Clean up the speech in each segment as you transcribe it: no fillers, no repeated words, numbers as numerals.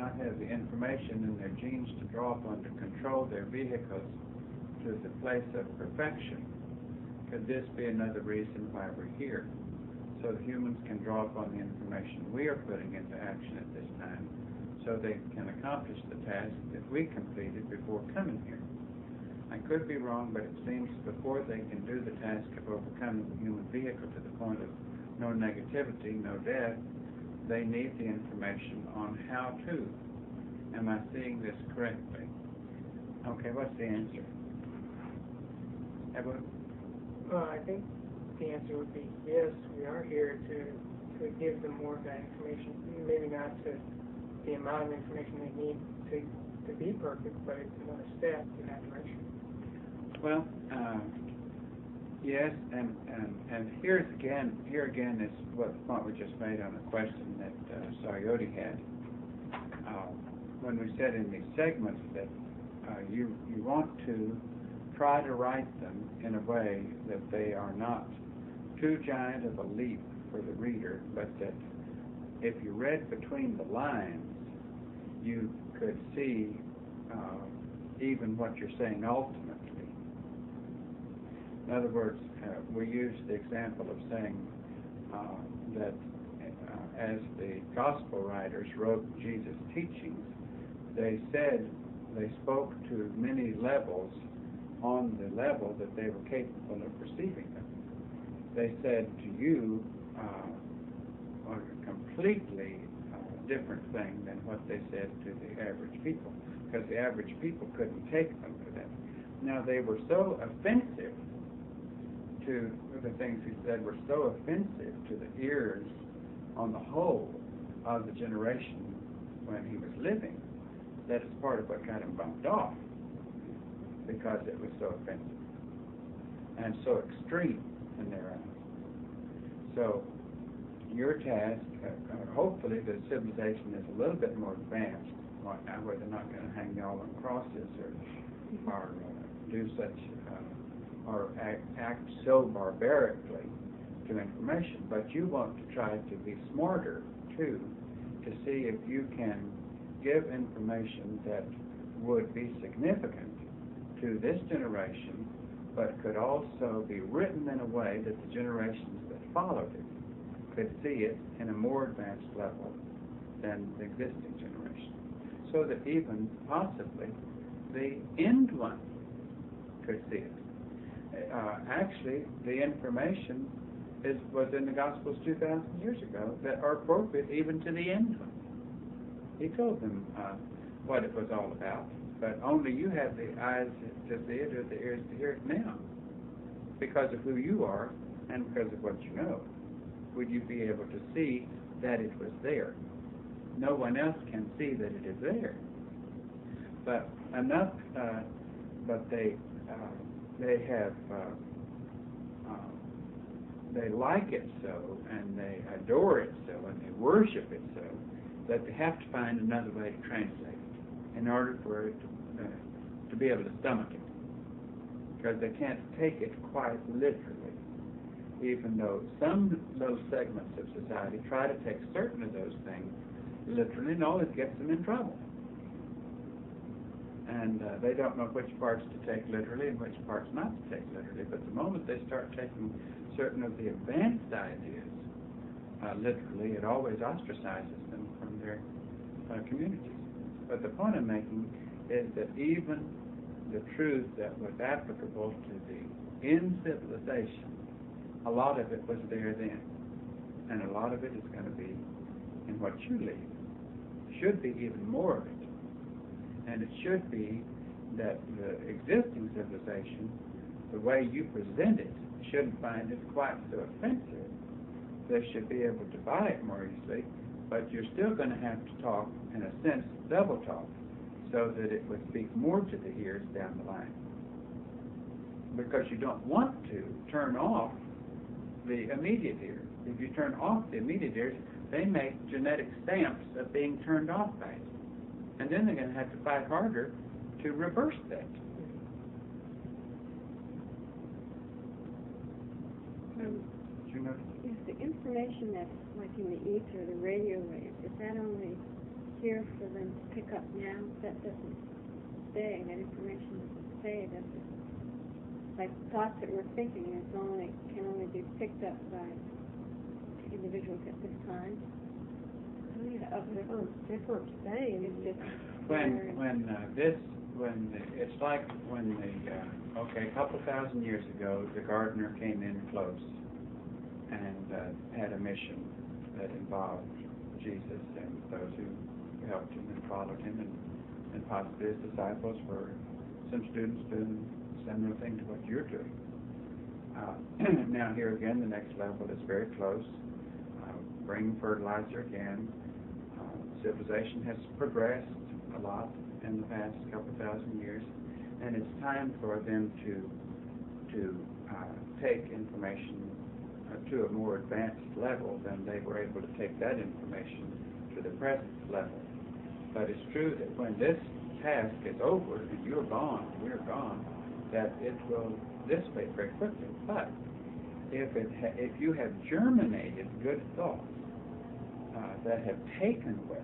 not have the information in their genes to draw upon to control their vehicles to the place of perfection, could this be another reason why we're here? So that humans can draw upon the information we are putting into action at this time, so they can accomplish the task that we completed before coming here. I could be wrong, but it seems before they can do the task of overcoming the human vehicle to the point of no negativity, no death, they need the information on how to. Am I seeing this correctly? Okay, what's the answer? Edward? Well, I think the answer would be yes, we are here to give them more of that information. Maybe not to the amount of information they need to be perfect, but it's another step in that direction. Well, yes, and here again is what the point we just made on a question that Sayodi had. When we said in these segments that you want to try to write them in a way that they are not too giant of a leap for the reader, but that if you read between the lines, you could see even what you're saying ultimately. In other words, we use the example of saying that as the gospel writers wrote Jesus' teachings, they spoke to many levels on the level that they were capable of receiving them. They said to you a completely different thing than what they said to the average people, because the average people couldn't take them to them. Now, they were so offensive to the things he said were so offensive to the ears on the whole of the generation when he was living that it's part of what got him bumped off, because it was so offensive and so extreme in their eyes. So your task, hopefully the civilization is a little bit more advanced right now, where they're not going to hang y'all on crosses or do such or act so barbarically to information, but you want to try to be smarter too, to see if you can give information that would be significant to this generation, but could also be written in a way that the generations that followed it could see it in a more advanced level than the existing generation, so that even possibly the end one could see it. Actually, the information was in the Gospels 2,000 years ago that are appropriate even to the end one. He told them what it was all about, but only you have the eyes to see it or the ears to hear it now, because of who you are and because of what you know. Would you be able to see that it was there? No one else can see that it is there, but enough. But they have they like it so, and they adore it so, and they worship it so, that they have to find another way to translate it in order for it to be able to stomach it, because they can't take it quite literally, even though some little segments of society try to take certain of those things literally, and always gets them in trouble. And they don't know which parts to take literally and which parts not to take literally. But the moment they start taking certain of the advanced ideas literally, it always ostracizes them from their communities. But the point I'm making is that even the truth that was applicable to the in civilization, a lot of it was there then. And a lot of it is going to be in what you leave. Should be even more of it. And it should be that the existing civilization, the way you present it, shouldn't find it quite so offensive. They should be able to buy it more easily, but you're still going to have to talk, in a sense, double talk, so that it would speak more to the ears down the line. Because you don't want to turn off the immediate ear. If you turn off the immediate ears, they make genetic stamps of being turned off by it. And then they're going to have to fight harder to reverse that. Is the information that's like in the ether, the radio waves, is that only here for them to pick up now, that doesn't stay. That information doesn't stay. That's like thoughts that we're thinking can only be picked up by individuals at this time. That's what I'm saying. It's just it's like when a couple thousand years ago, the gardener came in close and had a mission that involved Jesus and those who helped him and followed him, and possibly his disciples were some students doing a similar thing to what you're doing. Now here again, the next level is very close. Bring fertilizer again. Civilization has progressed a lot in the past couple thousand years, and it's time for them to take information to a more advanced level than they were able to take that information to the present level. But it's true that when this task is over and you're gone, we're gone, that it will dissipate very quickly. But if you have germinated good thoughts that have taken well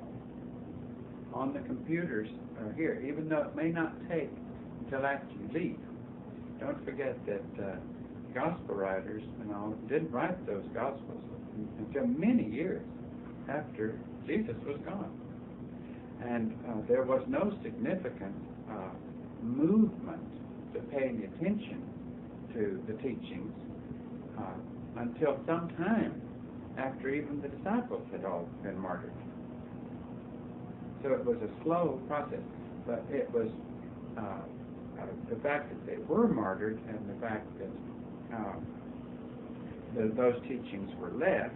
on the computers here, even though it may not take until after you leave. Don't forget that gospel writers didn't write those gospels until many years after Jesus was gone. And there was no significant movement to paying attention to the teachings until some time after even the disciples had all been martyred. So it was a slow process, but it was the fact that they were martyred and the fact that those teachings were left.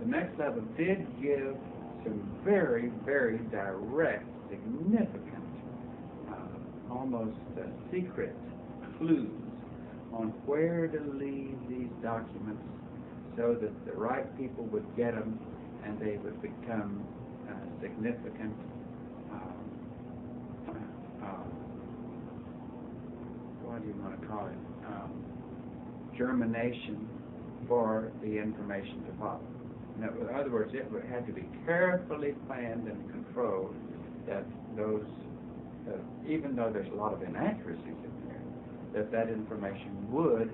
The next level did give some very, very direct, significant, almost secret clues on where to leave these documents so that the right people would get them and they would become significant what do you want to call it? Germination for the information to follow. In other words, it had to be carefully planned and controlled that those, even though there's a lot of inaccuracies in there, that information would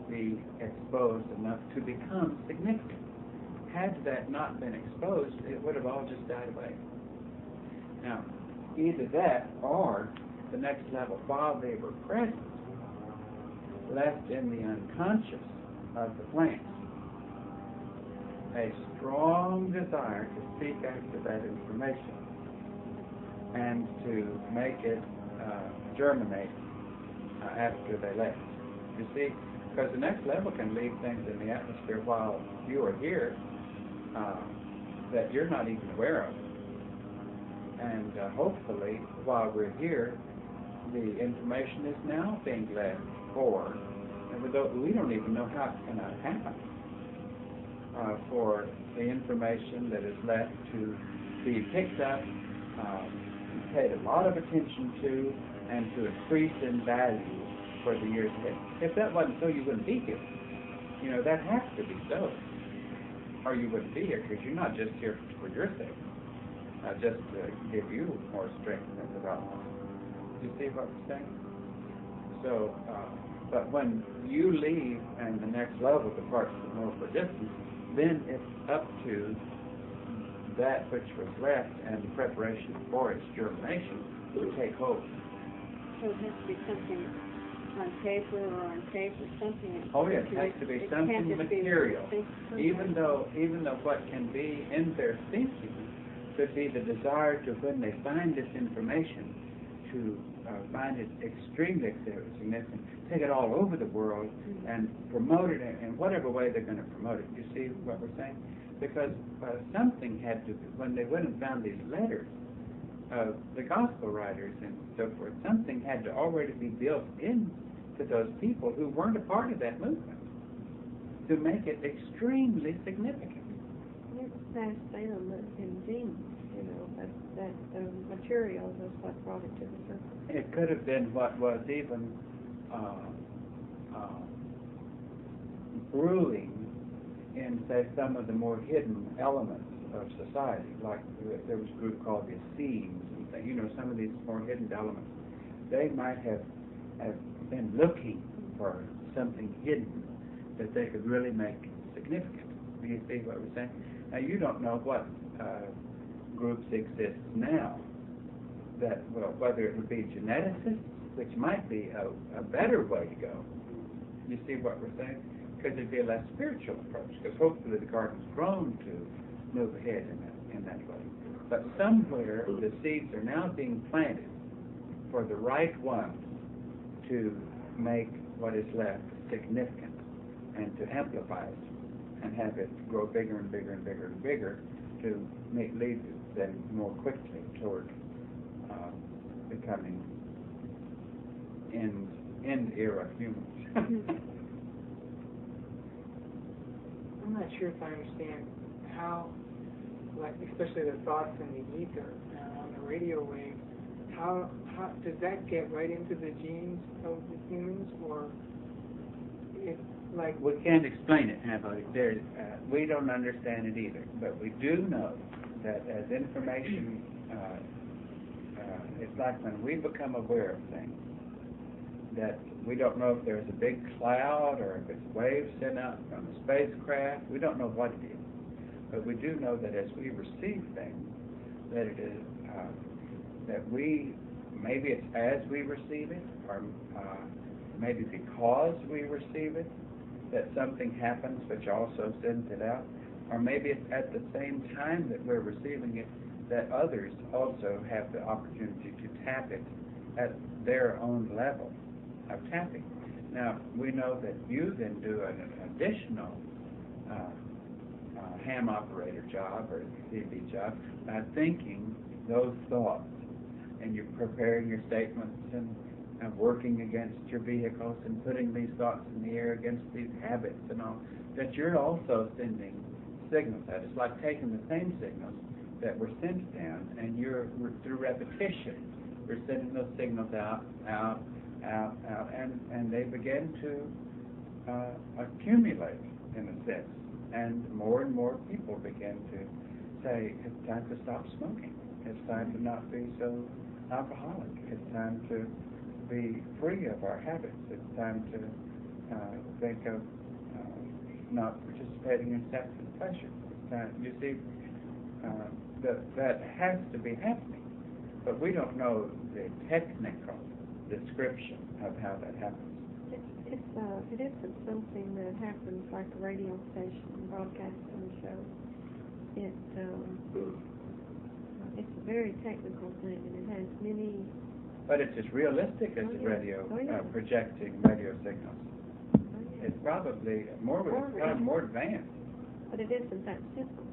be exposed enough to become significant. Had that not been exposed, it would have all just died away. Now, either that or the next level, while they were present, left in the unconscious of the plants a strong desire to seek after that information and to make it germinate after they left. You see, because the next level can leave things in the atmosphere while you are here that you're not even aware of. And hopefully, while we're here, the information is now being left for, and we don't even know how it's going to happen, for the information that is left to be picked up, paid a lot of attention to, and to increase in value for the years ahead. If that wasn't so, you wouldn't be here. You know, that has to be so, or you wouldn't be here, because you're not just here for your sake, just to give you more strength and development. You see what I'm saying? So, but when you leave and the next level departs to more for distance, then it's up to that which was left and the preparation for its germination to take hold. So it has to be something on paper or on tape or something. Oh yes, it has to be something material. Even though what can be in their thinking could be the desire to, when they find this information, to find it extremely significant, take it all over the world and promote it in whatever way they're going to promote it. You see what we're saying? Because something had to, when they went and found these letters of the gospel writers and so forth, something had to already be built into those people who weren't a part of that movement to make it extremely significant. It's Sam Salem and James, you know, that material was what brought it to the surface. It could have been what was even brewing in, say, some of the more hidden elements of society. Like there was a group called the Essenes, and you know, some of these more hidden elements. They might have been looking for something hidden that they could really make significant. Do you see what we're saying? Now you don't know what groups exist now. That, well, whether it would be geneticists, which might be a better way to go. You see what we're saying? Because it'd be a less spiritual approach. Because hopefully the garden's grown to move ahead in that way. But somewhere the seeds are now being planted for the right ones to make what is left significant and to amplify it and have it grow bigger and bigger and bigger and bigger to lead them more quickly toward becoming end era humans. I'm not sure if I understand how, like, especially the thoughts in the ether on the radio wave, how does that get right into the genes of the humans, or it, like... We can't explain it, Hambo. We don't understand it either, but we do know that as information, it's like when we become aware of things, that we don't know if there's a big cloud or if it's waves sent out from a spacecraft. We don't know what it is. But we do know that as we receive things, that it is, that we, maybe it's as we receive it, or maybe because we receive it, that something happens which also sends it out, or maybe it's at the same time that we're receiving it, that others also have the opportunity to tap it at their own level of tapping. Now, we know that you then do an additional ham operator job or CB job by thinking those thoughts, and you're preparing your statements and working against your vehicles and putting these thoughts in the air against these habits and all, that you're also sending signals out. It's like taking the same signals that were sent down, and you're through repetition, you're sending those signals out, and they begin to accumulate in a sense, and more people begin to say, it's time to stop smoking, it's time to not be so alcoholic, it's time to be free of our habits, it's time to think of not participating in sex and pleasure. It's time, you see, that has to be happening, but we don't know the technical description of how that happens. It isn't something that happens like a radio station broadcasting a show. It's a very technical thing, and it has many. But it's as realistic as radio projecting radio signals. It's probably more advanced. But it isn't that simple.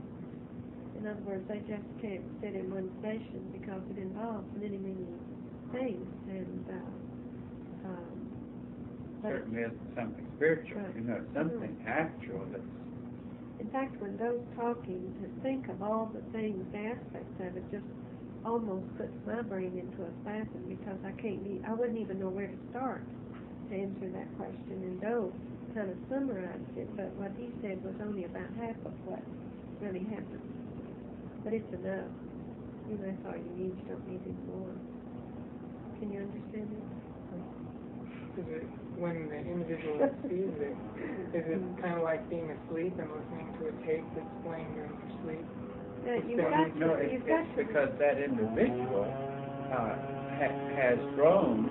In other words, they just can't sit in one station because it involves many things, and certainly it's something spiritual, right. You know, something actual. That's, in fact, when those talking, to think of all the things, the aspects of it, just almost puts my brain into a spasm, because I wouldn't even know where to start to answer that question. And Doe kind of summarized it, but what he said was only about half of what really happened. But it's enough. You know, that's all you need. You don't need any more. Can you understand it? When the individual sees it, is it kind of like being asleep and listening to a tape that's playing during your sleep? It's because that individual has grown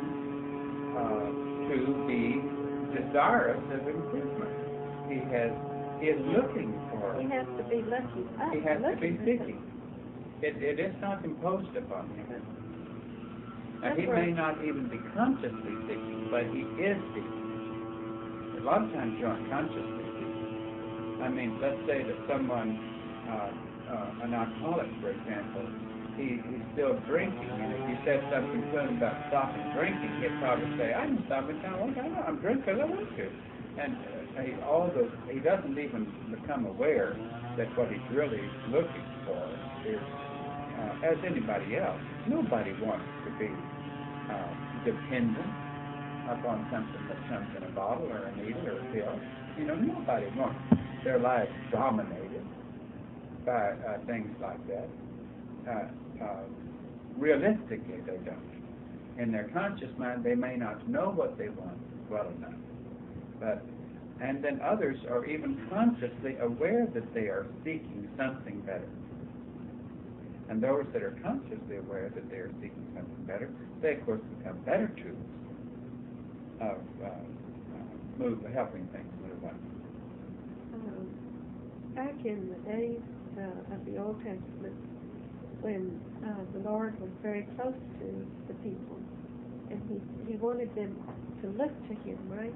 to be desirous of improvement. He is looking for. He has to be looking up. He has to be seeking. It is not imposed upon him. Now, he may not even be consciously seeking, but he is seeking. A lot of times you aren't consciously seeking. I mean, let's say that someone, an alcoholic, for example, he's still drinking, and if you said something to him about stopping drinking, he'd probably say, I can stop it now. I'm drinking because I want to. And he doesn't even become aware that what he's really looking for is, as anybody else, nobody wants to be dependent upon something that comes in a bottle or a needle or a pill. You know, nobody wants their lives dominated by things like that. Realistically, they don't. In their conscious mind, they may not know what they want well enough. And then others are even consciously aware that they are seeking something better. And those that are consciously aware that they are seeking something better, they of course become better tools of helping things move on. Back in the days of the Old Testament, when the Lord was very close to the people, and he wanted them to look to Him, right?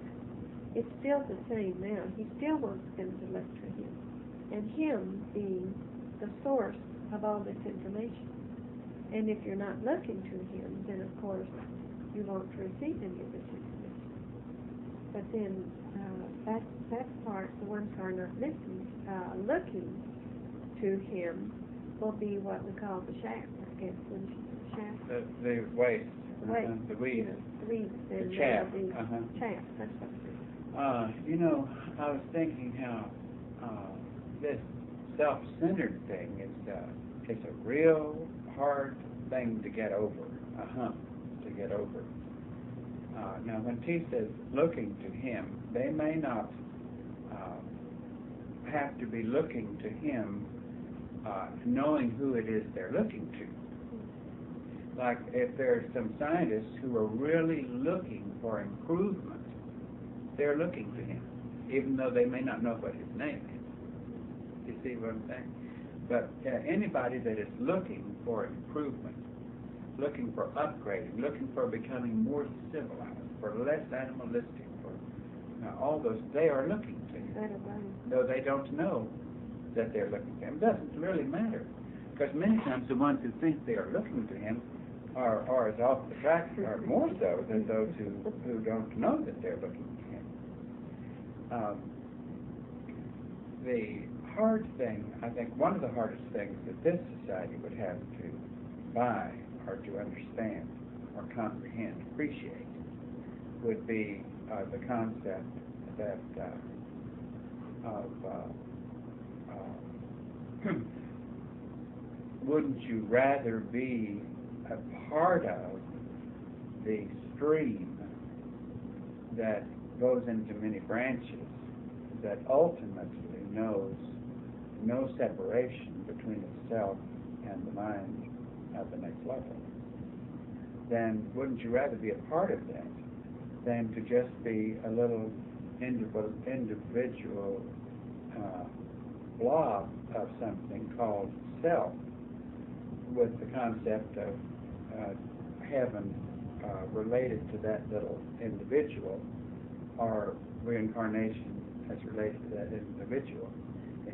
It's still the same now. He still wants them to look to Him, and Him being the source of all this information. And if you're not looking to Him, then of course you won't receive any of this information. But then that part, the ones who are not looking to Him, will be what we call the shaft, I guess. The shaft. The waste. The weeds. The weeds. The chaff. Chaff. That's what it is. I was thinking how this self-centered thing is a real hard thing to get over, a hump to get over. Now, when T says looking to Him, they may not have to be looking to Him knowing who it is they're looking to. Like if there are some scientists who are really looking for improvement, they're looking to Him, even though they may not know what His name is. You see what I'm saying? But anybody that is looking for improvement, looking for upgrading, looking for becoming more civilized, for less animalistic, for all those, they are looking to Him. Though they don't know that they're looking to Him. It doesn't really matter. Because many times the ones who think they are looking to Him are as off the track, or more so than those who don't know that they're looking to Him. The hard thing, I think one of the hardest things that this society would have to buy or to understand or comprehend, appreciate, would be the concept that wouldn't you rather be a part of the stream that goes into many branches that ultimately knows no separation between itself and the mind at the next level? Then wouldn't you rather be a part of that than to just be a little individual blob of something called self, with the concept of heaven related to that little individual, or reincarnation as related to that individual?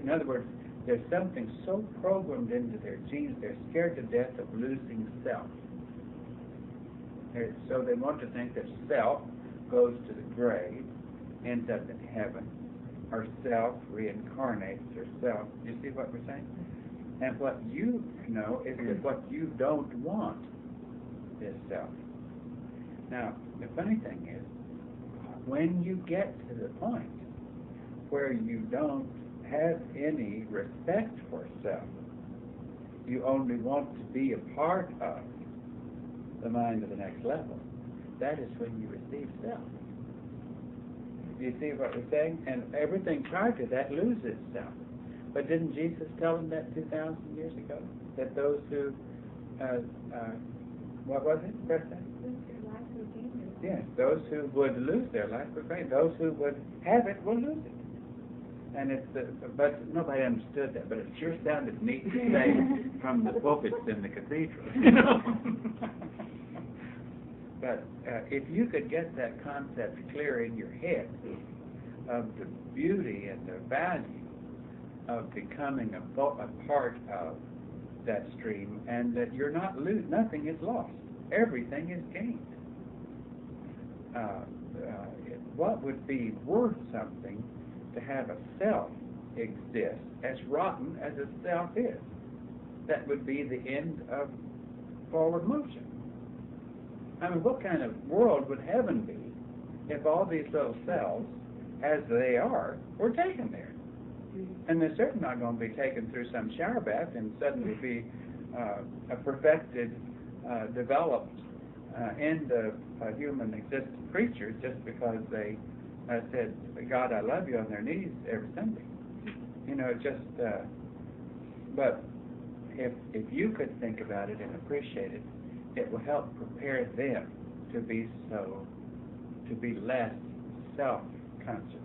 In other words, there's something so programmed into their genes, they're scared to death of losing self. So they want to think that self goes to the grave, ends up in heaven, or self reincarnates, or self. You see what we're saying? And what you know is that what you don't want is self. Now, the funny thing is, when you get to the point where you don't have any respect for self, you only want to be a part of the mind of the next level, that is when you receive self. You see what we're saying? And everything prior to that loses self. But didn't Jesus tell them that 2,000 years ago? That those who, what was it? Press that? Yes, those who would lose their life will gain. Those who would have it will lose it. And it's, but nobody understood that. But it sure sounded neat to say from the pulpits in the cathedral. You know? But if you could get that concept clear in your head of the beauty and the value of becoming a part of that stream, and that you're not nothing is lost, everything is gained. What would be worth something to have a self exist as rotten as a self is? That would be the end of forward motion. I mean, what kind of world would heaven be if all these little cells, as they are, were taken there? And they're certainly not going to be taken through some shower bath and suddenly be a perfected, developed, end of human existent creature just because they said, God, I love you on their knees every Sunday. You know, just, but if you could think about it and appreciate it, it will help prepare them to be less self-conscious.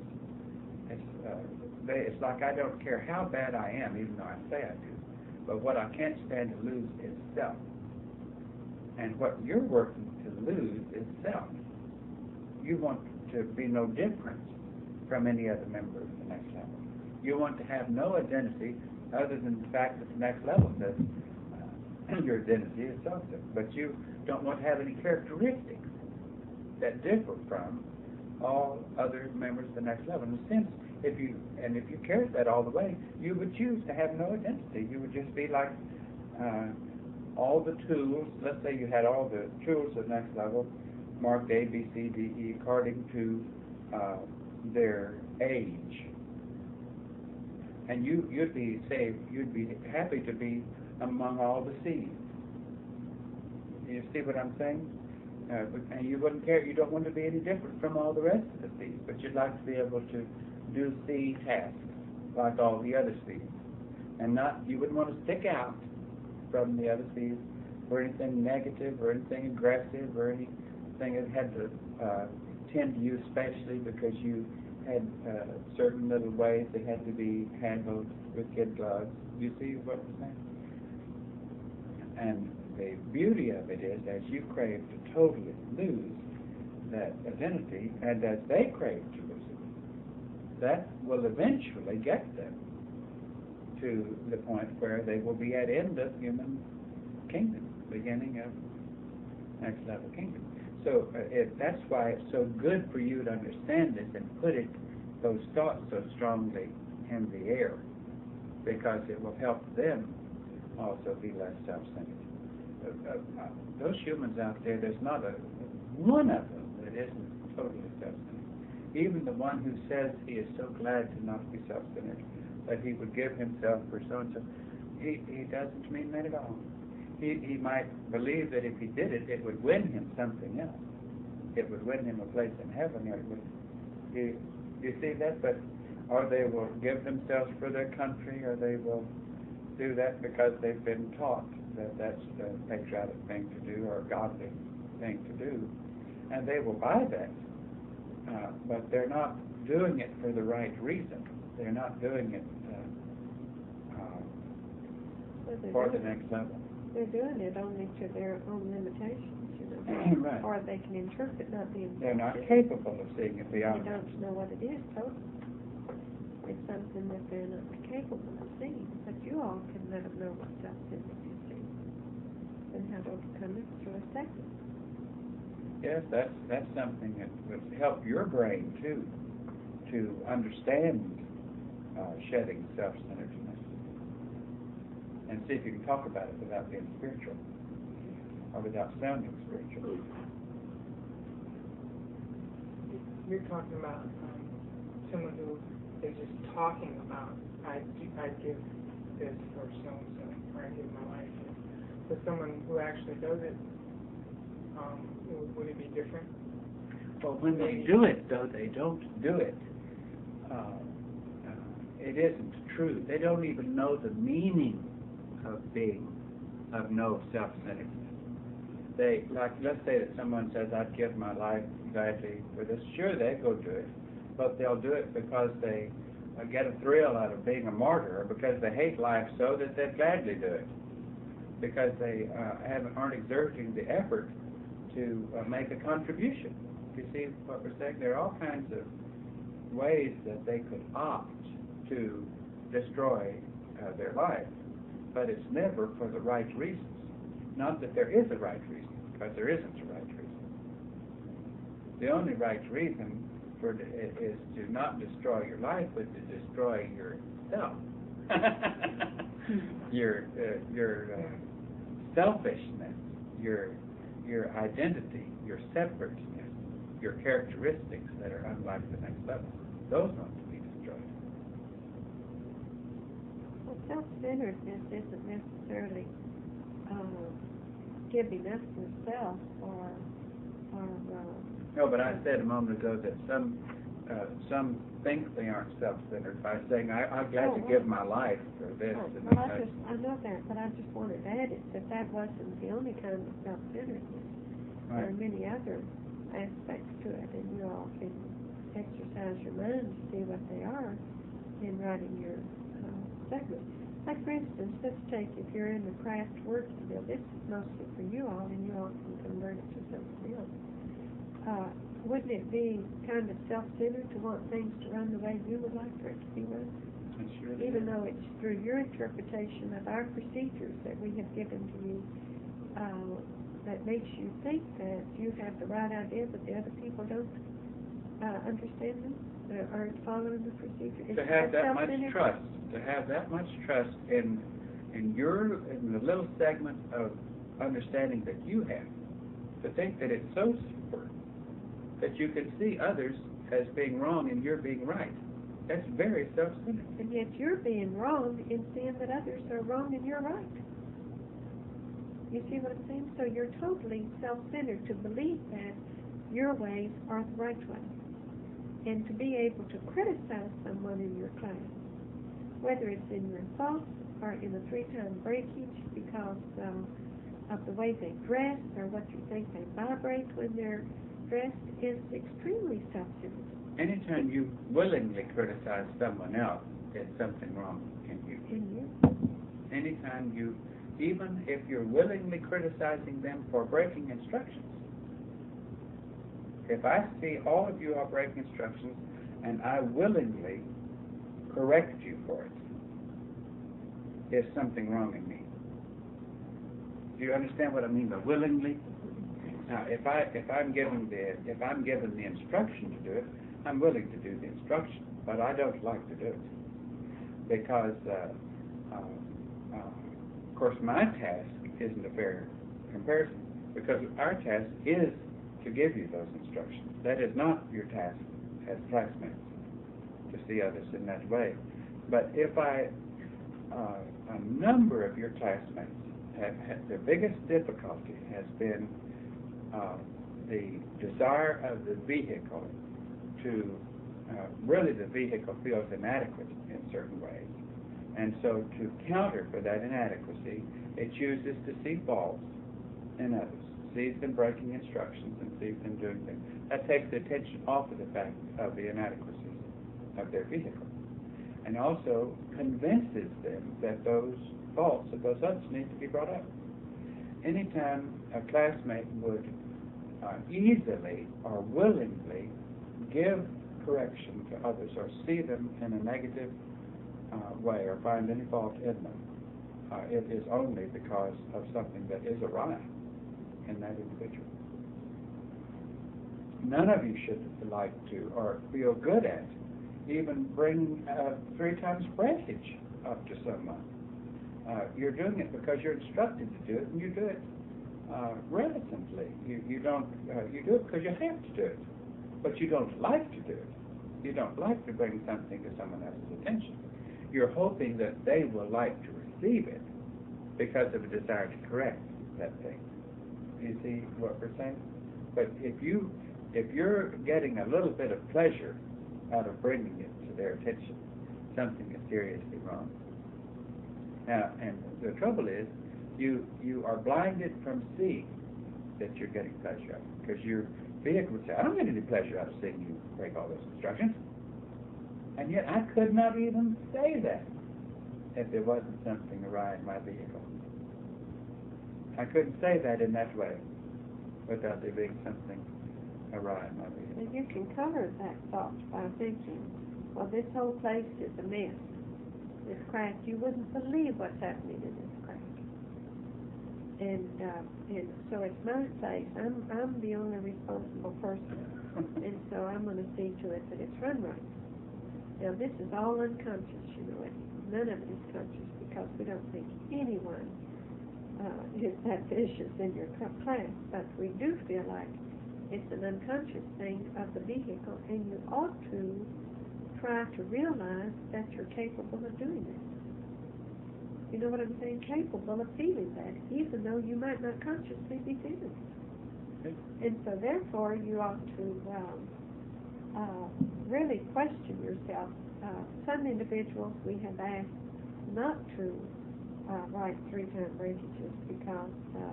It's like I don't care how bad I am, even though I say I do, but what I can't stand to lose is self. And what you're working to lose is self. You want to be no different from any other member of the next level. You want to have no identity other than the fact that the next level says your identity is so-and-so. But you don't want to have any characteristics that differ from all other members of the next level. In a sense, if you carried that all the way, you would choose to have no identity. You would just be like all the tools. Let's say you had all the tools of the next level marked A, B, C, D, E according to their age. And you'd be saved. You'd be happy to be among all the C's. You see what I'm saying? And you wouldn't care. You don't want to be any different from all the rest of the C's, but you'd like to be able to do C tasks like all the other C's, and you wouldn't want to stick out from the other C's for anything negative or anything aggressive or anything that had to tend to you especially because you had certain little ways they had to be handled with kid gloves. You see what I'm saying? And the beauty of it is, as you crave to totally lose that identity, and as they crave to lose it, that will eventually get them to the point where they will be at end of human kingdom, beginning of next level kingdom. So that's why it's so good for you to understand this and put those thoughts so strongly in the air, because it will help them also be less self-centered. Those humans out there, there's not one of them that isn't totally self-centered. Even the one who says he is so glad to not be self-centered, that he would give himself for so-and-so, he doesn't mean that at all. He might believe that if he did it, it would win him something else. It would win him a place in heaven. Or it would, you see that? But or they will give themselves for their country, or they will do that because they've been taught that that's the patriotic thing to do or a godly thing to do, and they will buy that. But they're not doing it for the right reason. They're not doing it for the next level. They're doing it only to their own limitations, you know. Right. Or they can interpret not being. They're not capable of seeing it beyond. They don't know what it is totally. It's something that they're not capable of seeing. But you all can let them know what self-centered is and how to overcome it through a second. Yes, that's something that would help your brain too, to understand shedding self-centeredness. And see if you can talk about it without being spiritual, or without sounding spiritual. You're talking about someone who is just talking about, I give this for so-and-so, or I give my life to this. But someone who actually does it, would it be different? Well, when they do it, though, they don't do it. It isn't true. They don't even know the meaning of no self-centeredness. They, like, let's say that someone says, I'd give my life gladly for this. Sure, they go do it, but they'll do it because they get a thrill out of being a martyr, or because they hate life so that they'd gladly do it, because they aren't exerting the effort to make a contribution. You see what we're saying? There are all kinds of ways that they could opt to destroy their life, but it's never for the right reasons. Not that there is a right reason, because there isn't a right reason. The only right reason for it is to not destroy your life, but to destroy yourself. your selfishness, your identity, your separateness, your characteristics that are unlike the next level. Those want to be destroyed. Well, self-centeredness isn't necessarily giving us the self or No, but I said a moment ago that some think they aren't self-centered by saying, I'm glad to give my life for this. Oh, And well, that's- I know that, but I just wanted to add it, that wasn't the only kind of self-centeredness. There are Right. many other aspects to it, and you all can exercise your mind to see what they are in writing your segment. Like, for instance, let's take, if you're in the craft work field, this is mostly for you all, and you all can convert it to something else. Wouldn't it be kind of self-centered to want things to run the way you would like for it to be run? It surely Even is. though it's through your interpretation of our procedures that we have given to you, that makes you think that you have the right idea, but the other people don't understand them, aren't following the procedure. To have that much self-centered? trust, in the little segment of understanding that you have, to think that it's so super that you can see others as being wrong and you're being right. That's very self-centered. And yet you're being wrong in seeing that others are wrong and you're right. You see what I'm saying? So you're totally self-centered to believe that your ways are the right ways. And to be able to criticize someone in your class, whether it's in your thoughts or in a 3-time breakage because of the way they dress or what you think they vibrate when they're dressed, is extremely self-centered. Anytime you willingly criticize someone else, there's something wrong in you. In you. Anytime you, even if you're willingly criticizing them for breaking instructions, if I see all of you are breaking instructions and I willingly correct you for it, there's something wrong in me. Do you understand what I mean by willingly? Now, if I'm given the instruction to do it, I'm willing to do the instruction, but I don't like to do it because, of course, my task isn't a fair comparison because our task is to give you those instructions. That is not your task as classmates to see others in that way. But if a number of your classmates have had the biggest difficulty has been the desire of the vehicle to really the vehicle feels inadequate in certain ways. And so to counter for that inadequacy, it chooses to see faults in others, sees them breaking instructions and sees them doing things. That takes the attention off of the fact of the inadequacies of their vehicle. And also convinces them that those faults of those others need to be brought up. Anytime a classmate would easily or willingly give correction to others or see them in a negative way or find any fault in them, it is only because of something that is awry in that individual. None of you should like to or feel good at even bring 3 times breakage up to someone. You're doing it because you're instructed to do it, and you do it reticently. You don't. You do it because you have to do it, but you don't like to do it. You don't like to bring something to someone else's attention. You're hoping that they will like to receive it because of a desire to correct that thing. You see what we're saying? But if you're getting a little bit of pleasure out of bringing it to their attention, something is seriously wrong. Now, and the trouble is, you are blinded from seeing that you're getting pleasure out of it, because your vehicle would say, I don't get any pleasure out of seeing you break all those instructions. And yet I could not even say that if there wasn't something awry in my vehicle. I couldn't say that in that way without there being something awry in my vehicle. And you can color that thought by thinking, well, this whole place is a mess. This craft, you wouldn't believe what's happening in this craft. And so it's my place. I'm the only responsible person. And so I'm going to see to it that it's run right. Now, this is all unconscious, you know it. None of it is conscious because we don't think anyone is that vicious in your class. But we do feel like it's an unconscious thing of the vehicle, and you ought to try to realize that you're capable of doing it. You know what I'm saying? Capable of feeling that, even though you might not consciously be feeling it. And so therefore you ought to really question yourself. Some individuals we have asked not to write 3-time breakages because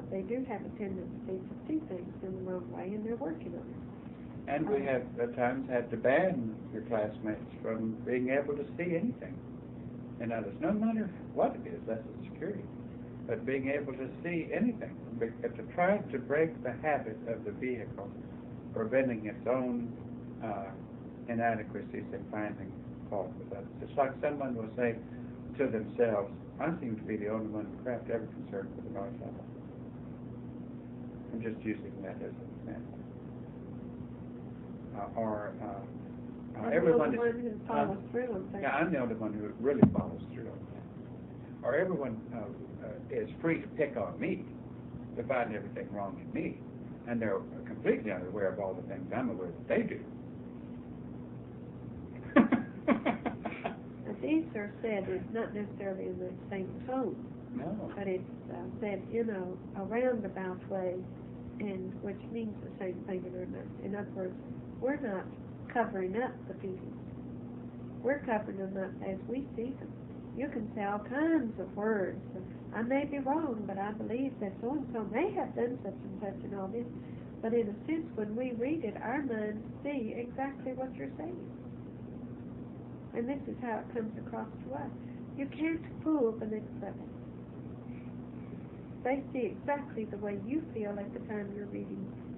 they do have a tendency to see things in the wrong way, and they're working on it. And we have at times had to ban your classmates from being able to see anything in others, no matter what it is, that's a security, but being able to see anything, to try to break the habit of the vehicle preventing its own inadequacies and finding fault with others. It's like someone will say to themselves, I seem to be the only one in craft ever concerned with the noise level. I'm just using that as an example. Everyone the one who follows through on things. Yeah, I'm the only one who really follows through on that. Or everyone is free to pick on me, to find everything wrong in me, and they're completely unaware of all the things I'm aware that they do. These are said not necessarily in the same tone, No. but it's said in a roundabout way, and which means the same thing in other words, we're not covering up the feelings. We're covering them up as we see them. You can say all kinds of words. I may be wrong, but I believe that so-and-so may have done such and such and all this. But in a sense, when we read it, our minds see exactly what you're saying. And this is how it comes across to us. You can't fool the next level. They see exactly the way you feel at the time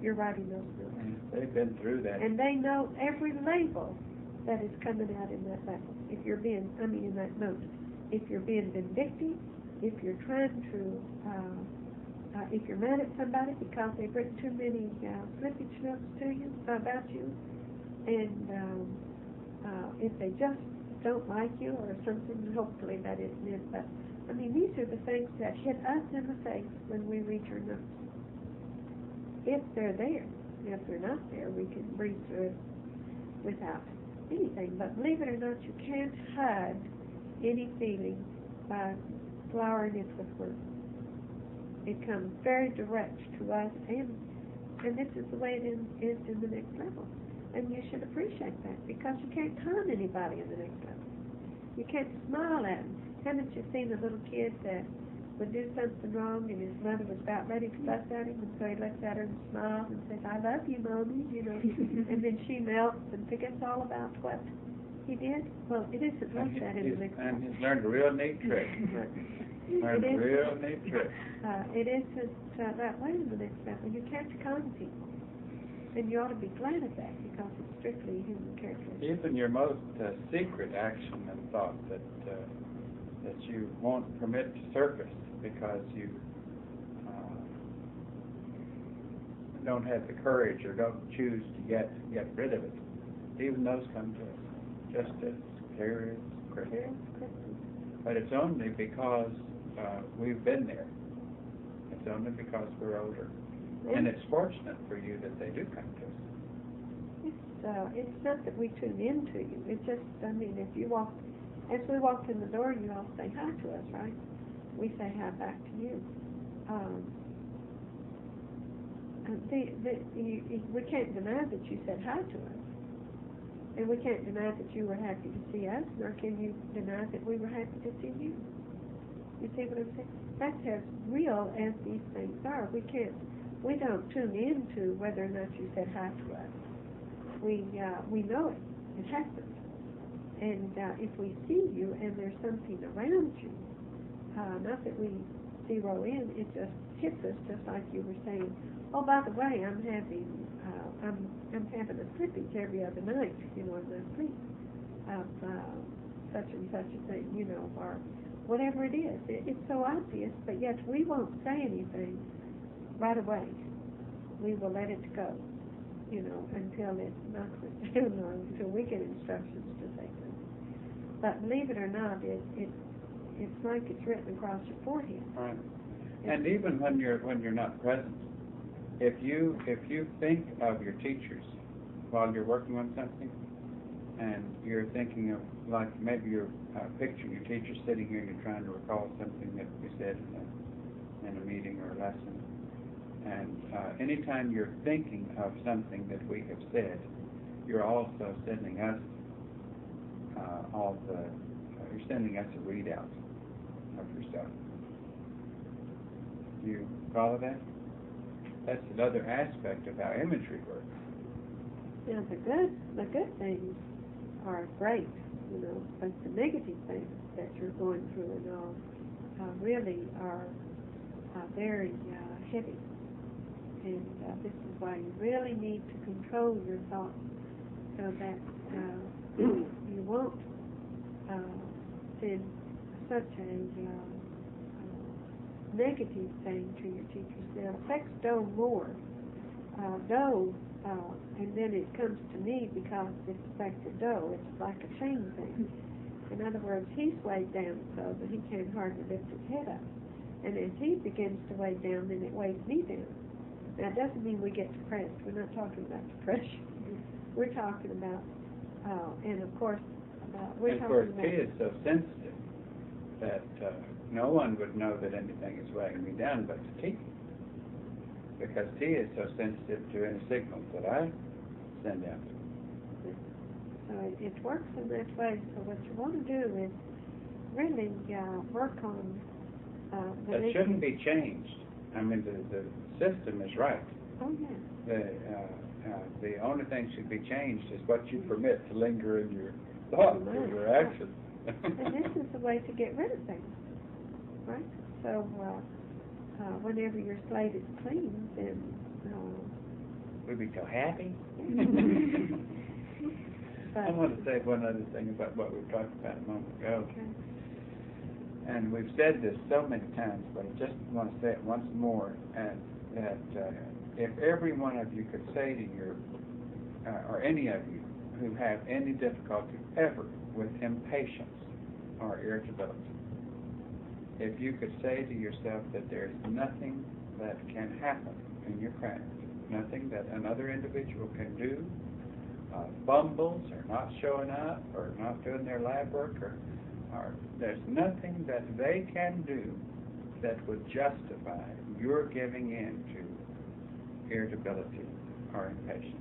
you're writing those notes. And they've been through that. And they know every label that is coming out in that level. If you're being, in that note, if you're being vindictive, if you're trying to, if you're mad at somebody because they've written too many slippage notes to you, about you, and if they just don't like you or something, hopefully that isn't it, but these are the things that hit us in the face when we read your notes. If they're there. If they're not there, we can breathe through it without anything. But believe it or not, you can't hide any feeling by flowering it with words. It comes very direct to us, and this is the way it is in the next level. And you should appreciate that, because you can't con anybody in the next level. You can't smile at them. Haven't you seen a little kid that would do something wrong and his mother was about ready to fuss at him, and so he looks at her and smiles and says, I love you, Mommy, and then she melts and forgets all about what he did? Well, it isn't like that in the next level. And he's learned a real neat trick. Learned a real neat trick. It isn't that way in the next level. You can't con people. And you ought to be glad of that, because it's strictly human characteristic. Even your most secret action and thought that you won't permit to surface because you don't have the courage or don't choose to get rid of it. Even those come to us just as clear as crystal. But it's only because we've been there. It's only because we're older. And it's fortunate for you that they do come to us. It's not that we tune into you. It's just, if you walk, as we walk in the door, you all say hi to us, right? We say hi back to you. We can't deny that you said hi to us. And we can't deny that you were happy to see us, nor can you deny that we were happy to see you. You see what I'm saying? That's as real as these things are. We don't tune into whether or not you said hi to us. We know it. It happens. And if we see you and there's something around you, not that we zero in, it just hits us, just like you were saying. Oh, by the way, I'm having a slippage every other night, in my sleep, of such and such a thing, or whatever it is. It's so obvious, but yet we won't say anything right away. We will let it go, until it knocks us down or until we get instructions to say things. But believe it or not, it's like it's written across your forehead. Right. And even when you're not present, if you think of your teachers while you're working on something, and you're thinking of, like, maybe you're picturing your teacher sitting here and you're trying to recall something that we said in a meeting or a lesson. And anytime you're thinking of something that we have said, you're also sending us you're sending us a readout of yourself. You follow that? That's another aspect of how imagery works. Now the good things are great, you know, but the negative things that you're going through and all really are very heavy. And this is why you really need to control your thoughts so that you won't send such a negative thing to your teachers. Now, it affects Doe more. Doe, and then it comes to me because it's affected Doe. It's like a chain thing. In other words, he's weighed down so that he can't hardly lift his head up. And as he begins to weigh down, then it weighs me down. Now, it doesn't mean we get depressed. We're not talking about depression. We're talking about, and of course, we're and of talking course, about... T is so sensitive that no one would know that anything is weighing me down but T. Because T is so sensitive to any signals that I send out. So it works in that way. So what you want to do is really work on the... That shouldn't be changed. I mean, the system is right. Oh, yeah. The only thing should be changed is what you permit to linger in your thoughts or your actions. And this is the way to get rid of things, right? So whenever your slate is clean, then... We'd be so happy. but, I want to say one other thing about what we talked about a moment ago. okay. And we've said this so many times, but I just want to say it once more, and that if every one of you could say to your, or any of you who have any difficulty ever with impatience or irritability, if you could say to yourself that there's nothing that can happen in your craft, nothing that another individual can do, bumbles or not showing up or not doing their lab work, or there's nothing that they can do that would justify your giving in to irritability or impatience.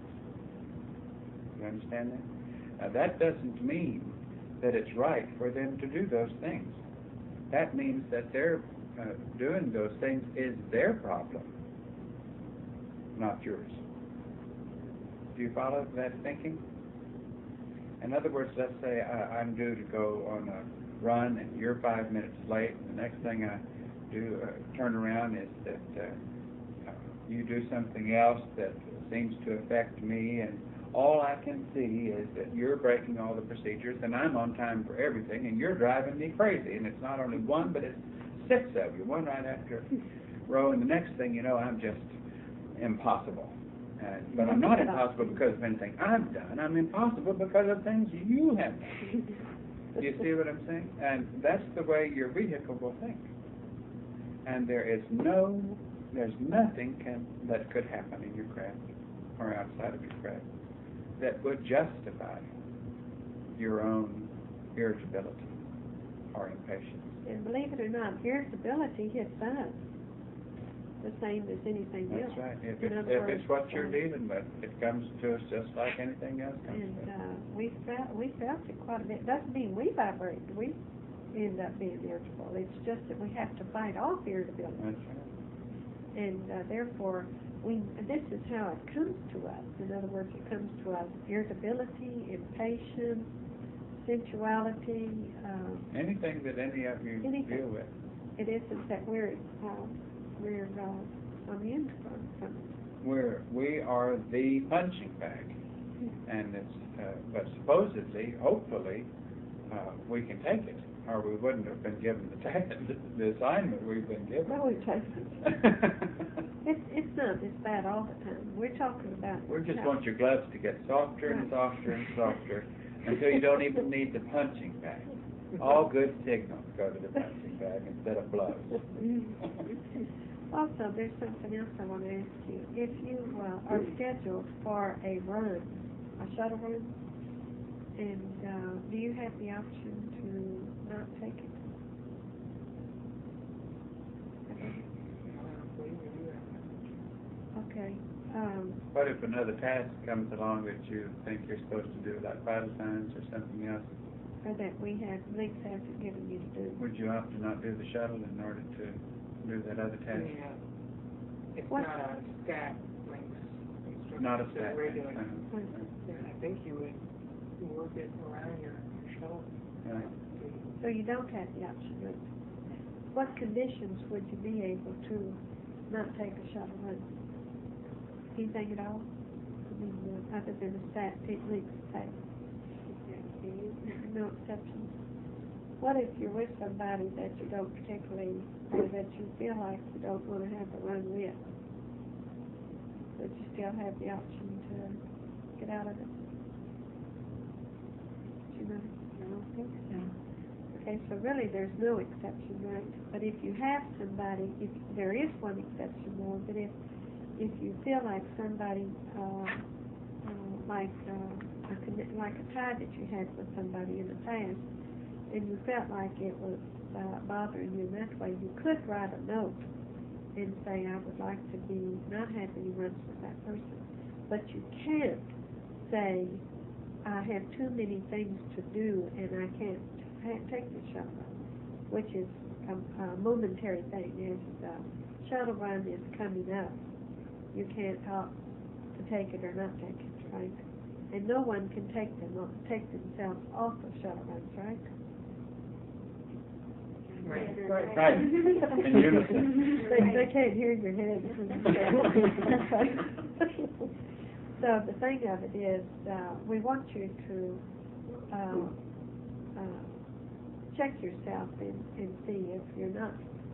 You understand that? Now, that doesn't mean that it's right for them to do those things. That means that they're doing those things is their problem, not yours. Do you follow that thinking? In other words, let's say I'm due to go on a run and you're 5 minutes late, and the next thing I do, turn around, is that you do something else that seems to affect me, and all I can see is that you're breaking all the procedures, and I'm on time for everything, and you're driving me crazy, and it's not only one, but it's 6 of you, one right after row, and the next thing you know, I'm just impossible. But I'm not impossible because of anything I've done. I'm impossible because of things you have done. Do you see what I'm saying? And that's the way your vehicle will think. And there's nothing that could happen in your craft or outside of your craft that would justify your own irritability or impatience. And believe it or not, irritability hits us the same as anything else. That's right. If it's what you're dealing with, it comes to us just like anything else comes And to us. we felt it quite a bit. Doesn't mean we vibrate. We end up being irritable. It's just that we have to fight off irritability. That's right. And therefore, this is how it comes to us. In other words, it comes to us irritability, impatience, sensuality. Anything that any of you deal with. It isn't that we're immune from. We are the punching bag, and it's but supposedly, hopefully, we can take it, or we wouldn't have been given the assignment we've been given. No, we take it. It's not this bad all the time. We're talking about. We just want your gloves to get softer and softer and softer until you don't even need the punching bag. All good signals go to the punching bag instead of blows. Also, there's something else I want to ask you. If you are scheduled for a run, a shuttle run, And do you have the option to not take it? Okay. What if another task comes along that you think you're supposed to do, like vital signs or something else? Or that we have, links hasn't given you to do? Would you opt to not do the shuttle in order to do that other task? Yeah. It's What? not a stat links instruction. Not a it's stat. regular. Uh-huh. And I think you would work it around your shuttle. Right. So you don't have the option, right? What conditions would you be able to not take a shuttle run? Anything at all? I mean, other than a stat, it links test. No exceptions. What if you're with somebody that you don't particularly, or that you feel like you don't want to have a run with? But you still have the option to get out of it? Do you know? I don't think so. Okay, so really there's no exception, right? But if you have somebody, if there is one exception more, but if you feel like somebody, like a tie that you had with somebody in the past, and you felt like it was bothering you in that way, you could write a note and say, I would like to not have any runs with that person. But you can't say, I have too many things to do and I can't take the shuttle run, which is a momentary thing. As the shuttle run is coming up, you can't opt to take it or not take it, right? And no one can take themselves off of shuttle runs, right? Right. Right. In unison. They can't hear your head. So the thing of it is, we want you to check yourself and see if you're not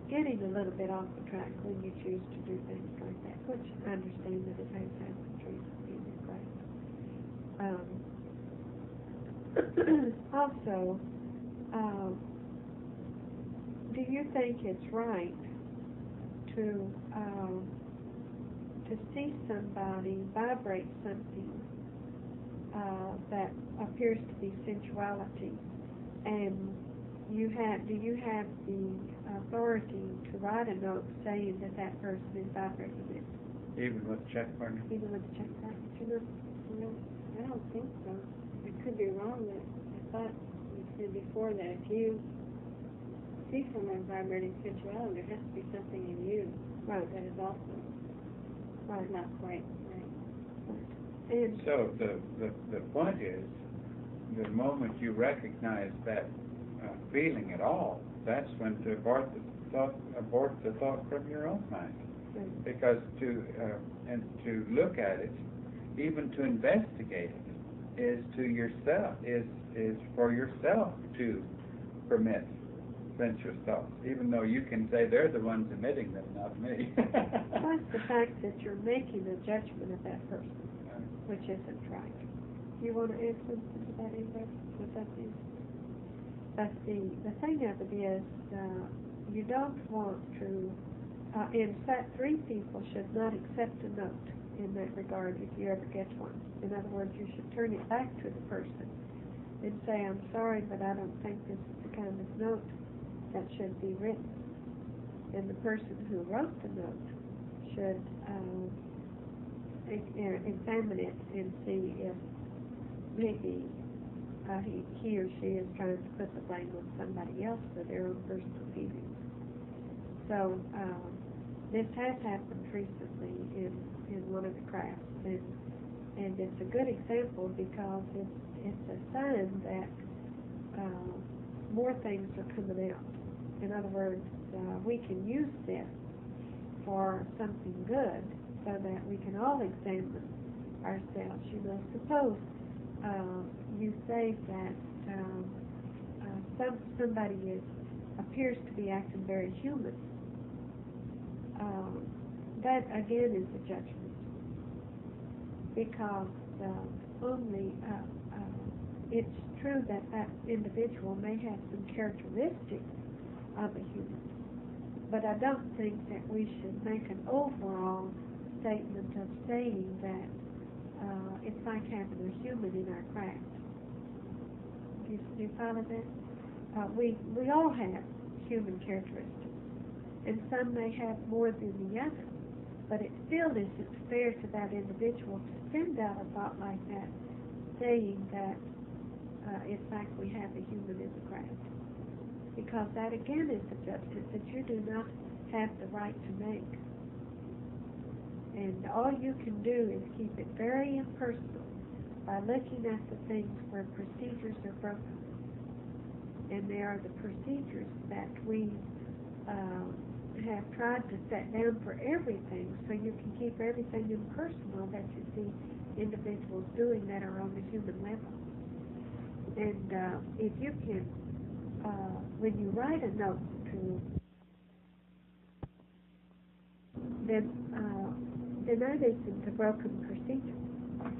getting a little bit off the track when you choose to do things like that, which I understand that it has happened recently in your class. Also, do you think it's right to see somebody vibrate something that appears to be sensuality, and do you have the authority to write a note saying that person is vibrating it? Even with check partner? Even with the check partner, you know? No, I don't think so. I could be wrong, but I thought you said before that if you see someone vibrating sensuality, there has to be something in you Right. that is also not quite right. And So the point is, the moment you recognize that feeling at all, that's when to abort the thought from your own mind. Because to look at it, even to investigate it, is to yourself, is for yourself to permit sensuous thoughts, even though you can say they're the ones emitting them, not me. plus the fact that you're making a judgment of that person, which isn't right. You want to add something to that, Amber? What that is? But the thing of it is, you don't want to, in fact, 3 people should not accept a note in that regard if you ever get one. In other words, you should turn it back to the person and say, I'm sorry, but I don't think this is the kind of note that should be written. And the person who wrote the note should examine it and see if maybe he or she is trying to put the blame on somebody else for their own personal feelings. So this has happened recently in one of the crafts, and it's a good example because it's a sign that more things are coming out. In other words, we can use this for something good so that we can all examine ourselves. You know, suppose you say that somebody appears to be acting very human. That again is a judgment, because only it's true that that individual may have some characteristics of a human, but I don't think that we should make an overall statement of saying that it's like having a human in our craft. You follow that? We all have human characteristics, and some may have more than the other, but it still isn't fair to that individual to send out a thought like that, saying that it's like we have a human as a craft. Because that again is a judgment that you do not have the right to make. And all you can do is keep it very impersonal by looking at the things where procedures are broken. And there are the procedures that we have tried to set down for everything, so you can keep everything impersonal that you see individuals doing that are on the human level. And if you can, when you write a note to, then that isn't a broken procedure.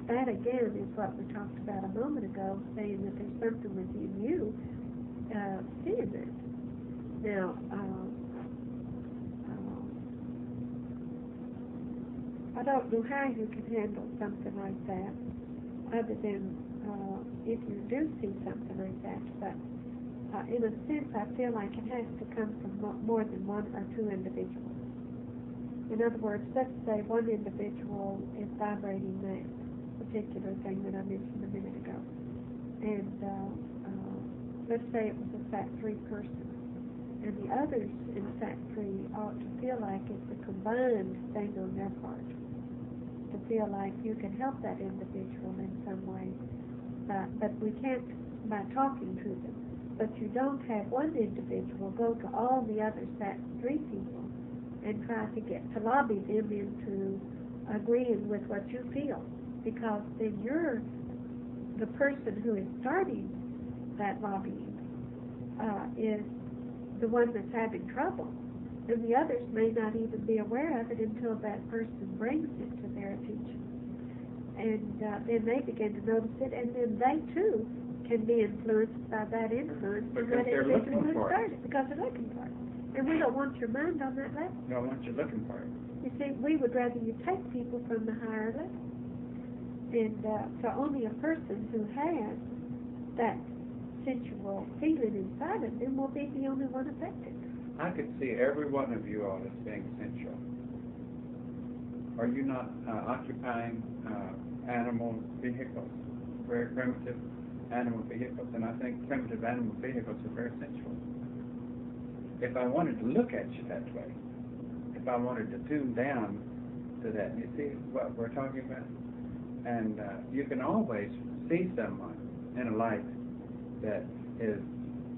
That again is what we talked about a moment ago, saying that there's something within you seeing it. Now, I don't know how you can handle something like that, other than if you do see something like that. But in a sense, I feel like it has to come from more than one or two individuals. In other words, let's say one individual is vibrating that particular thing that I mentioned a minute ago, and let's say it was a SAT-3 person, and the others in SAT-3 ought to feel like it's a combined thing on their part, to feel like you can help that individual in some way, but we can't by talking to them. But you don't have one individual go to all the other SAT-3 people and try to lobby them into agreeing with what you feel, because then you're the person who is starting that lobbying is the one that's having trouble, and the others may not even be aware of it until that person brings it to their attention, and then they begin to notice it, and then they too can be influenced by that influence because they're looking for it. Because they're looking for it. And we don't want your mind on that level. No, I want you looking for it. You see, we would rather you take people from the higher level. And so only a person who has that sensual feeling inside of them will be the only one affected. I could see every one of you all as being sensual. Are you not occupying animal vehicles, very primitive animal vehicles? And I think primitive animal vehicles are very sensual. If I wanted to look at you that way, if I wanted to tune down to that, you see what we're talking about? And you can always see someone in a light that is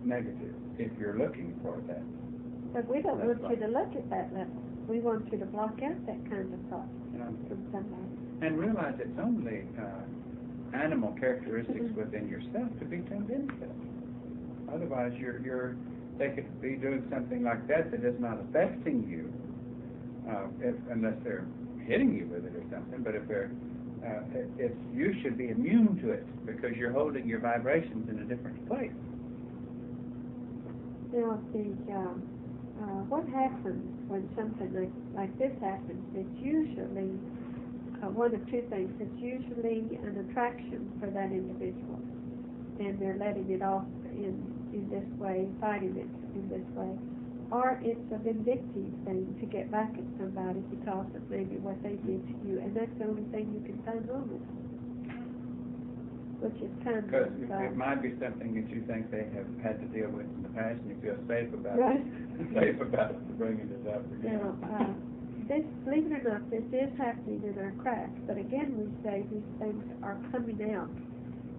negative if you're looking for that. But we don't want you to look at that level. We want you to block out that kind of thought from somebody. And realize it's only animal characteristics within yourself to be tuned into. Otherwise, they could be doing something like that is not affecting you, unless they're hitting you with it or something. But if you should be immune to it because you're holding your vibrations in a different place. Now, what happens when something like this happens? It's usually one of two things. It's usually an attraction for that individual, and they're letting it off in this way, fighting it in this way. Or it's a vindictive thing to get back at somebody because of maybe what they did to you, and that's the only thing you can find wrong with them. Which is kind of... Because it might be something that you think they have had to deal with in the past, and you feel safe about right. it. Safe about it, bringing it up again. Now, this, believe it or not, this is happening in our craft, but again we say these things are coming out.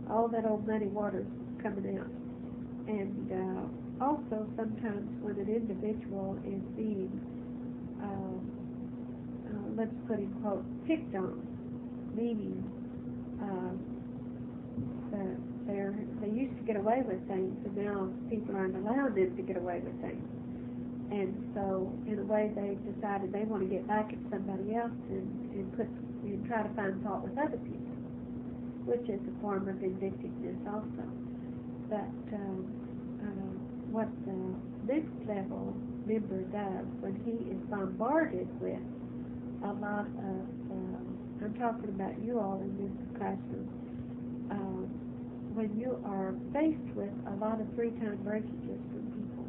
All that old muddy water is coming out. And also sometimes when an individual is being, let's put in quotes, picked on, meaning they used to get away with things, and now people aren't allowing them to get away with things. And so, in a way, they've decided they want to get back at somebody else and try to find fault with other people, which is a form of vindictiveness also. But what the next level member does when he is bombarded with a lot of, I'm talking about you all in this classroom, when you are faced with a lot of 3-time breakages from people,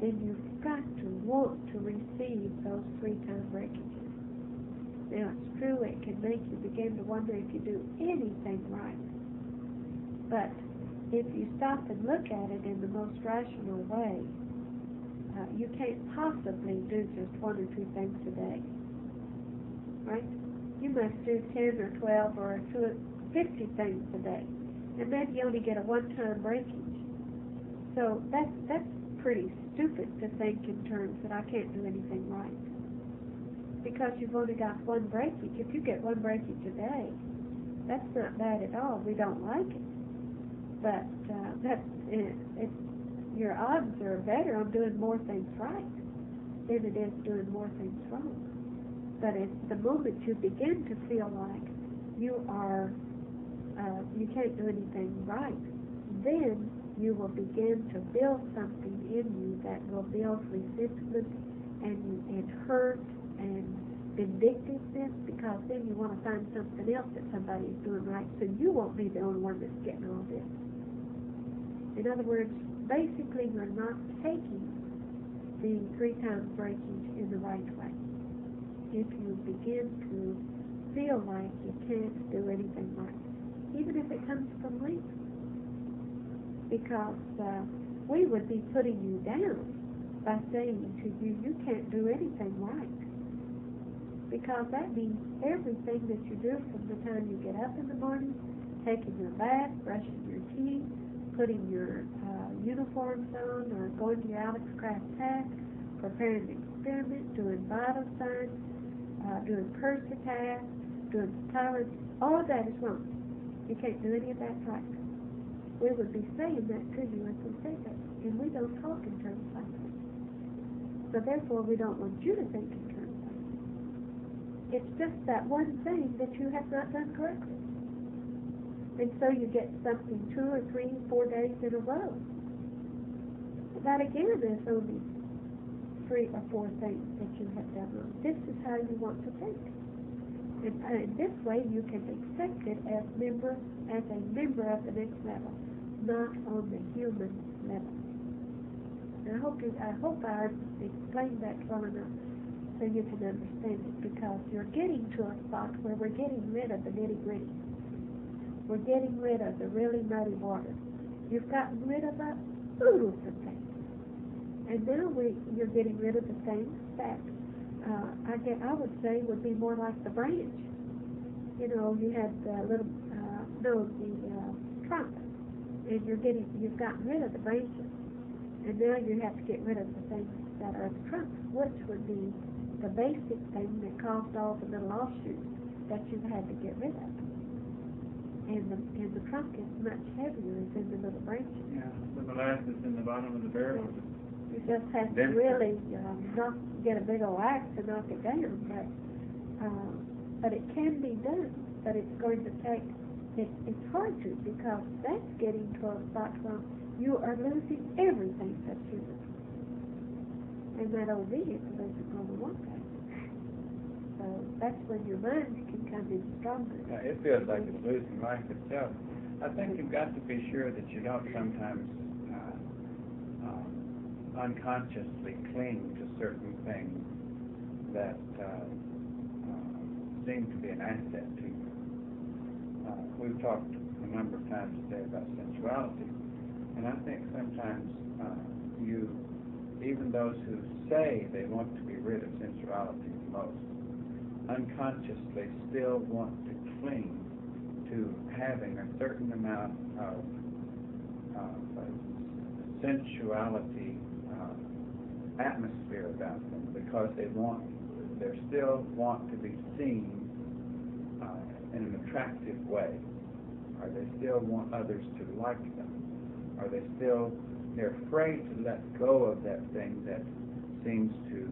then you've got to want to receive those 3-time breakages. Now, it's true, it can make you begin to wonder if you do anything right. But if you stop and look at it in the most rational way, you can't possibly do just 1 or 2 things a day, right? You must do 10 or 12 or 50 things a day, and then you only get a 1-time breakage. So that's pretty stupid to think in terms that I can't do anything right, because you've only got 1 breakage. If you get 1 breakage a day, that's not bad at all. We don't like it, but your odds are better on doing more things right than it is doing more things wrong. But it's the moment you begin to feel like you can't do anything right, then you will begin to build something in you that will build resentment and hurt and vindictiveness, because then you want to find something else that somebody is doing right, so you won't be the only one that's getting all this. In other words, basically you're not taking the 3-time breakage in the right way. If you begin to feel like you can't do anything right, even if it comes from me, because we would be putting you down by saying to you, you can't do anything right, because that means everything that you do from the time you get up in the morning, taking your bath, brushing your teeth, putting your uniforms on, or going to your Alex Craft task, preparing an experiment, doing vital signs, doing cursor tasks, doing tolerance, all of that is wrong. You can't do any of that right. We would be saying that to you if we said that, and we don't talk in terms like that. So therefore, we don't want you to think in terms like that. It's just that one thing that you have not done correctly. And so you get something 2 or 3, 4 days in a row. That again is only 3 or 4 things that you have done wrong. This is how you want to think. And this way you can accept it as a member of the next level, not on the human level. And I hope I explained that well enough so you can understand it, because you're getting to a spot where we're getting rid of the nitty-gritty. We're getting rid of the really muddy water. You've gotten rid of the oodles of things. And now you're getting rid of the things that I would say would be more like the branch. You know, you had the trunk, and you've gotten rid of the branches, and now you have to get rid of the things that are the trunk, which would be the basic thing that caused all the little offshoots that you've had to get rid of. And the trunk is much heavier than the little branches. Yeah, the molasses in the bottom of the barrel. You just have to really get a big old axe and knock it down, but it can be done. But it's going to take, it's hard to, because that's getting to a spot where you are losing everything that you do. And that obedience isn't going to work out. So that's when your mind can come in stronger. Yeah, it feels like it's losing life itself. I think you've got to be sure that you don't sometimes unconsciously cling to certain things that seem to be an asset to you. We've talked a number of times today about sensuality, and I think sometimes even those who say they want to be rid of sensuality the most, unconsciously still want to cling to having a certain amount of sensuality atmosphere about them, because they still want to be seen in an attractive way, or they still want others to like them, or they're afraid to let go of that thing that seems to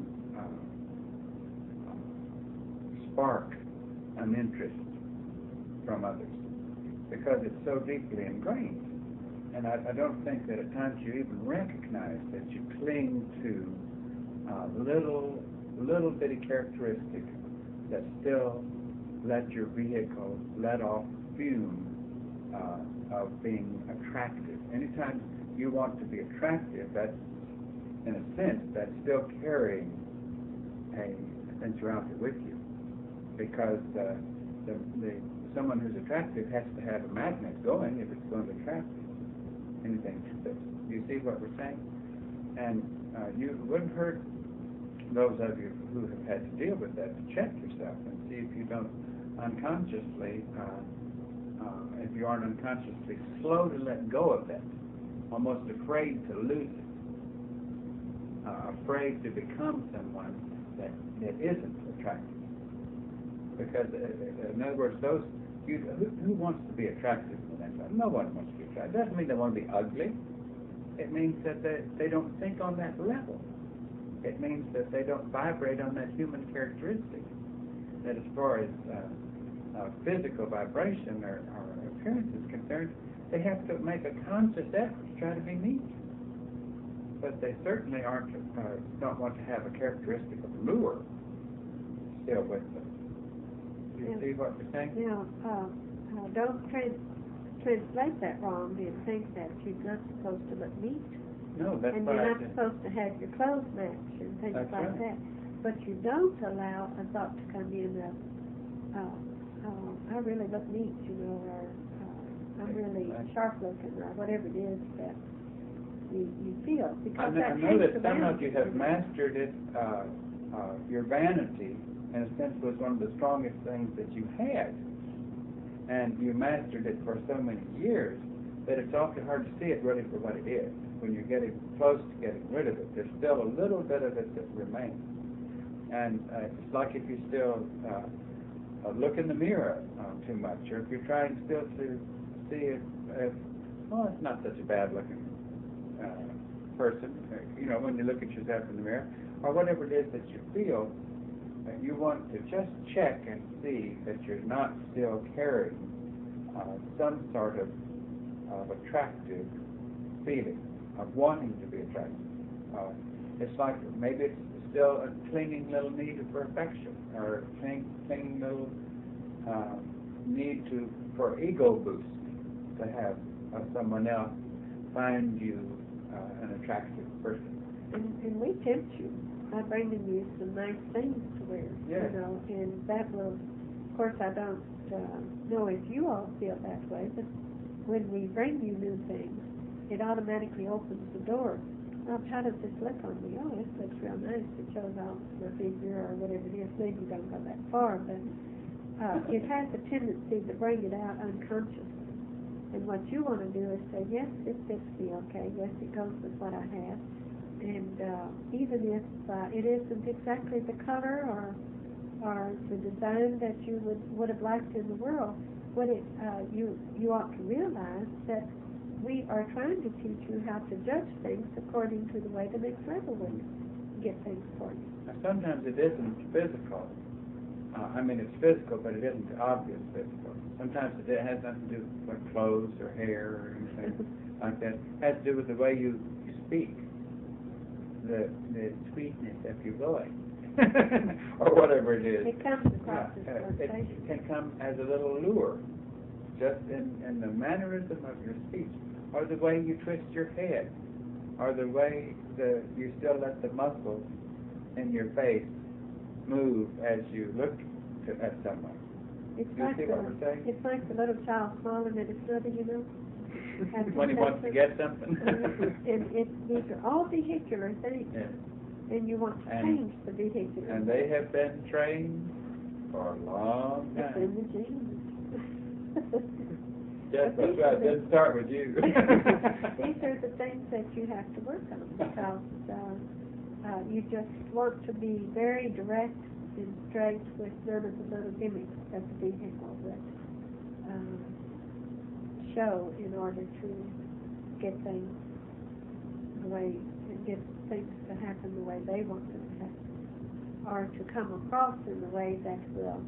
spark an interest from others, because it's so deeply ingrained. And I don't think that at times you even recognize that you cling to little bitty characteristics that still let your vehicle let off fume of being attractive. Anytime you want to be attractive, that's, in a sense, that's still carrying a sensuality with you, because someone who's attractive has to have a magnet going if it's going to attract anything. Do you see what we're saying? And you wouldn't hurt those of you who have had to deal with that to check yourself and see if you don't unconsciously, if you aren't unconsciously slow to let go of that, almost afraid to lose it, afraid to become someone that isn't attractive. Because, in other words, those who wants to be attractive? No one wants to be attractive. It doesn't mean they want to be ugly. It means that they don't think on that level. It means that they don't vibrate on that human characteristic. That as far as physical vibration or appearance is concerned, they have to make a conscious effort to try to be neat. But they certainly don't want to have a characteristic of lure still with them. Do you see what we're saying? Now, don't translate that wrong and think that you're not supposed to look neat. No, that's and what you're I not said. supposed to have your clothes matched and things That's like right. that. But you don't allow a thought to come in of, I really look neat, or I'm really sharp looking, or whatever it is that you feel. Because I know that some of you have mastered it. Your vanity, in a sense, was one of the strongest things that you had. And you mastered it for so many years that it's awfully hard to see it really for what it is. When you're getting close to getting rid of it, there's still a little bit of it that remains. And it's like if you still look in the mirror too much, or if you're trying still to see if it's not such a bad looking person, when you look at yourself in the mirror, or whatever it is that you feel, you want to just check and see that you're not still carrying some sort of attractive feeling of wanting to be attractive. It's like maybe it's still a clinging little need of perfection, or clinging little need for ego boost, to have someone else find you an attractive person. And we tempt you by bringing you some nice things to wear, Yes. and that will, of course, I don't know if you all feel that way, but when we bring you new things, it automatically opens the door. How does this look on me? Oh, this looks real nice. It shows off my figure or whatever it is. Maybe you don't go that far, but it has a tendency to bring it out unconsciously. And what you want to do is say, yes, it fits me okay. Yes, it goes with what I have. And even if it isn't exactly the color or the design that you would have liked in the world, you ought to realize that we are trying to teach you how to judge things according to the way the next level will get things for you. Now, sometimes it isn't physical. It's physical, but it isn't obvious physical. Sometimes it has nothing to do with clothes or hair or anything like that. It has to do with the way you speak, the sweetness of your voice, or whatever it is. It comes across as flirtatious. It can come as a little lure, just in the mannerism of your speech, or the way you twist your head, or the way you still let the muscles in your face move as you look at someone. It's Do you like see what we're saying? It's like the little child smiling at his mother, When he wants to get something. And these are all vehicular things. Yes. And you want to change the vehicular. And they have been trained for a long It's in time. the genes. Yes, that's right. It didn't start with you. These are the things that you have to work on, because you just want to be very direct and straight with none of the little gimmicks that the vehicle would show in order to get things the way, get things to happen the way they want them to happen, or to come across in the way that will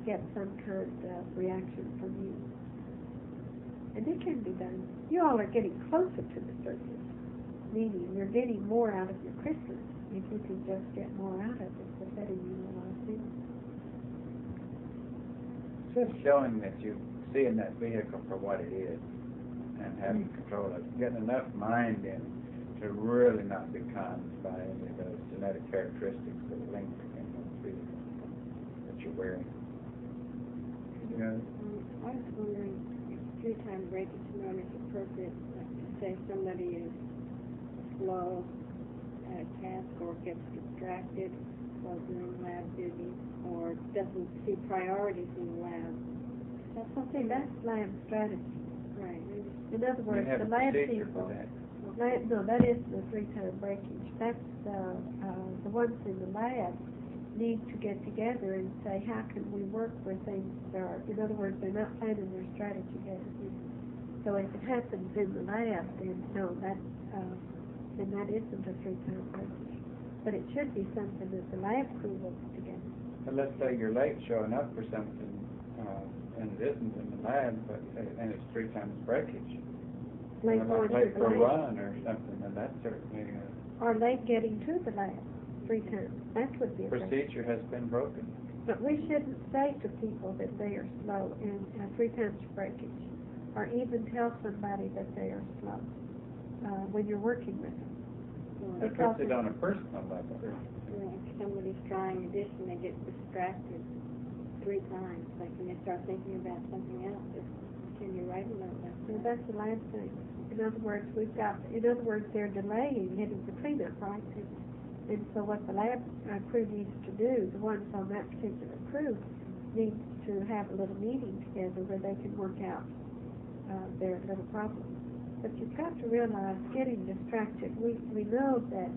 get some kind of reaction from you. And it can be done. You all are getting closer to the surface, meaning you're getting more out of your chrysalis. If you can just get more out of it, the better you will feel. Just showing that you seeing that vehicle for what it is and having control of it, getting enough mind in to really not be conned by any of those genetic characteristics that link in those vehicles that you're wearing. You know? I was wondering if three-time breakage mode is appropriate, like to say somebody is slow at a task or gets distracted while doing lab duties or doesn't see priorities in the lab. That's something, that's lab strategy. Right. In other You words, have the a lab procedure people, for that. no, that isn't the three-time breakage. That's the ones in the lab need to get together and say, how can we work where things are? In other words, they're not planning their strategy yet. So if it happens in the lab, then no, then that isn't a three-time breakage. But it should be something that the lab crew works together. But let's say you're late showing up for something, and it isn't in the lab, but and it's 3 times breakage. Late Like going to late the for a lab. run or something, and that's certainly Or late getting to the lab 3 times. That would be a breakage. procedure has been broken. But we shouldn't say to people that they are slow and 3 times breakage, or even tell somebody that they are slow when you're working with them. It puts it on a personal level. If somebody's trying addition, they get distracted 3 times. Like when they start thinking about something else, can you write about that? So that's the last thing. In other words, they're delaying getting the cleanup, right? And so what the lab crew needs to do, the ones on that particular crew, needs to have a little meeting together where they can work out their little problems. But you've got to realize getting distracted, we know that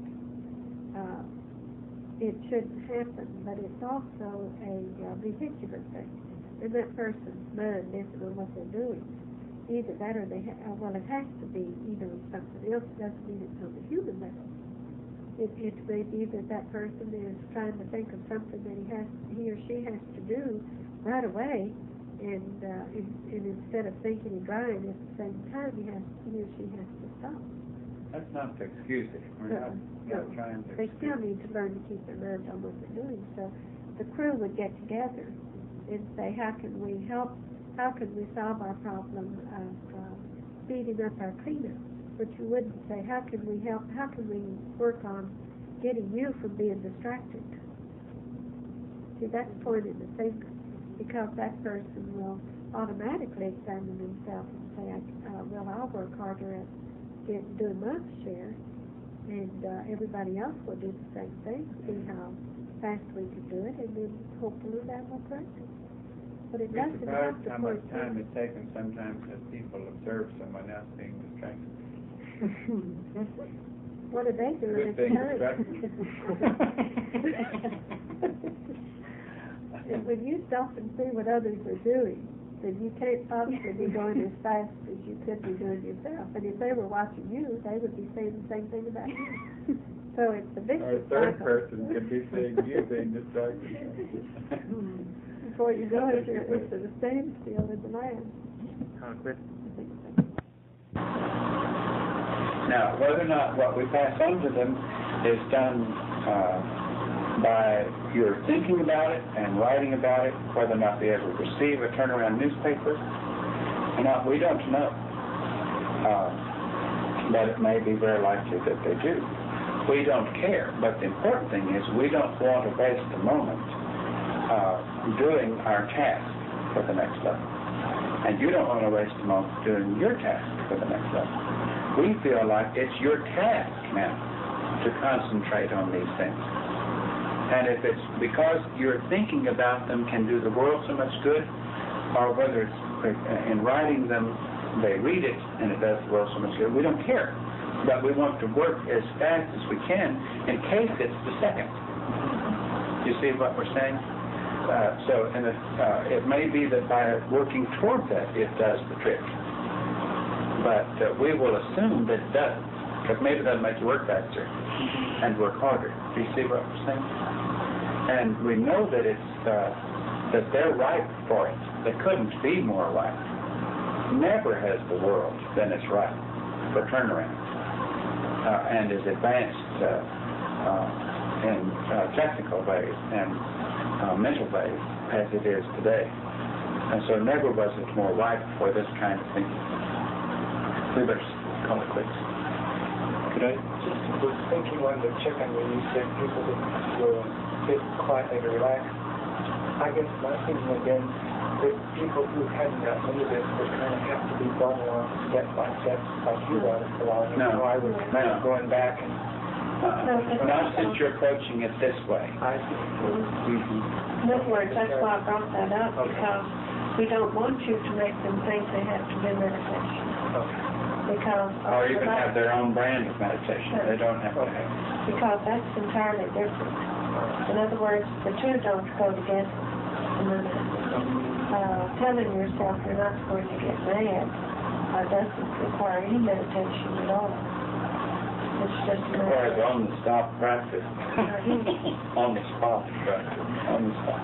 it shouldn't happen, but it's also a vehicular thing. And that person's mind isn't on what they're doing. Either that or it has to be either something else. It doesn't mean it's on the human level. It may be that person is trying to think of something that he or she has to do right away, and instead of thinking and drawing at the same time, he or she has to stop. That's not to excuse it. We're not trying to They excuse still it. need to learn to keep their mind on what they're doing. So the crew would get together and say, how can we help? How can we solve our problem of speeding up our cleanup? But you wouldn't say, how can we help? How can we work on getting you from being distracted? See, that's pointing the finger, because that person will automatically examine themselves and say, well, I'll work harder at doing my share, and everybody else will do the same thing, see how fast we can do it, and then hopefully that will practice. But it You're doesn't have surprised to how much point time fingers. it's taken sometimes as people observe someone else being distracted. What are they doing Good at thing the distracted. And when you stop and see what others are doing, then you can't possibly be going as fast as you could be doing yourself. And if they were watching you, they would be saying the same thing about you. So it's a vicious Or a third cycle. person could be seeing you being distracted. Before you know it, it's at a standstill in the lab. Now, whether or not what we pass on to them is done by your thinking about it and writing about it, whether or not they ever receive a turnaround newspaper or not, we don't know. But it may be very likely that they do. We don't care, but the important thing is we don't want to waste a moment doing our task for the next level. And you don't want to waste a moment doing your task for the next level. We feel like it's your task now to concentrate on these things. And if it's because you're thinking about them can do the world so much good, or whether it's in writing them, they read it and it does the world so much good, we don't care. But we want to work as fast as we can in case it's the second. You see what we're saying? It may be that by working toward that, it does the trick. But we will assume that it does, because maybe that'll make you work faster and work harder. Do you see what we're saying? And we know that it's that they're ripe for it. They couldn't be more ripe. Never has the world been as ripe for turnaround and as advanced in technical ways and mental ways as it is today. And so never was it more ripe for this kind of thinking. We better call it quits. Could I just was thinking on the chicken when you said people that will sit quietly to relax. I guess my thinking again that people who hadn't gotten into this would kind of have to be brought along step by step, like you brought us along. No. So I was kind of going back and Not since you're approaching it this way. I see. In other words, that's why I brought that up, because we don't want you to make them think they have to do meditation. Okay. Because Or even have their own brand of meditation. They don't have to have. because that's entirely different. In other words, the two don't go together. Telling yourself you're not going to get mad doesn't require any meditation at all. It's just a matter Requires on-the-spot practice. On the spot practice. On the spot.